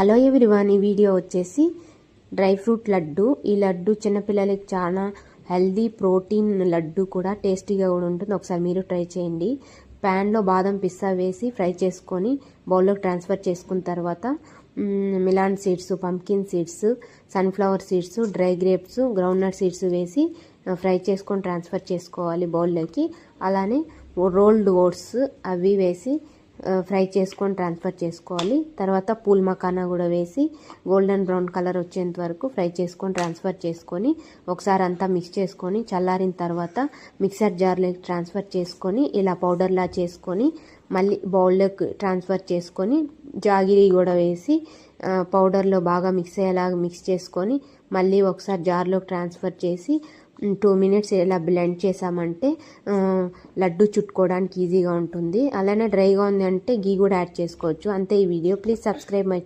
Hello everyone, ఈ video వచ్చేసి dry fruit laddu. ఈ లడ్డు చిన్నపిల్లలకి చాలా హెల్దీ ప్రోటీన్ లడ్డు, కూడా టేస్టీగా కూడా ఉంటుంది. ఒకసారి మీరు ట్రై చేయండి. ప్యాన్లో బాదం పిస్తా వేసి ఫ్రై చేసుకొని బౌల్లోకి ట్రాన్స్ఫర్ చేసుకున్న తర్వాత melon seeds, pumpkin seeds, sunflower seeds, dry grapes, groundnut seeds వేసి ఫ్రై చేసుకొని ట్రాన్స్ఫర్ చేసుకోవాలి బౌల్లోకి. అలానే రోల్డ్ ఓట్స్ అవి వేసి ఫ్రై చేసుకొని ట్రాన్స్ఫర్ చేసుకోవాలి. తర్వాత పూల్ మకానా కూడా వేసి గోల్డెన్ బ్రౌన్ కలర్ వచ్చేంత వరకు ఫ్రై చేసుకొని ట్రాన్స్ఫర్ చేసుకొని ఒకసారి అంతా మిక్స్ చేసుకొని చల్లారిన తర్వాత మిక్సర్ జార్లోకి ట్రాన్స్ఫర్ చేసుకొని ఇలా పౌడర్లా చేసుకొని మళ్ళీ బౌల్లోకి ట్రాన్స్ఫర్ చేసుకొని జాగిరి కూడా వేసి పౌడర్లో బాగా మిక్స్ అయ్యేలాగా మిక్స్ చేసుకొని మళ్ళీ ఒకసారి జార్లోకి ట్రాన్స్ఫర్ చేసి 2 minutes ఇలా బ్లెండ్ చేసామంటే లడ్డు చుట్టుకోవడానికి ఈజీగా ఉంటుంది. అలానే డ్రైగా ఉంది అంటే గీ కూడా యాడ్ చేసుకోవచ్చు. అంతే ఈ వీడియో. Please subscribe my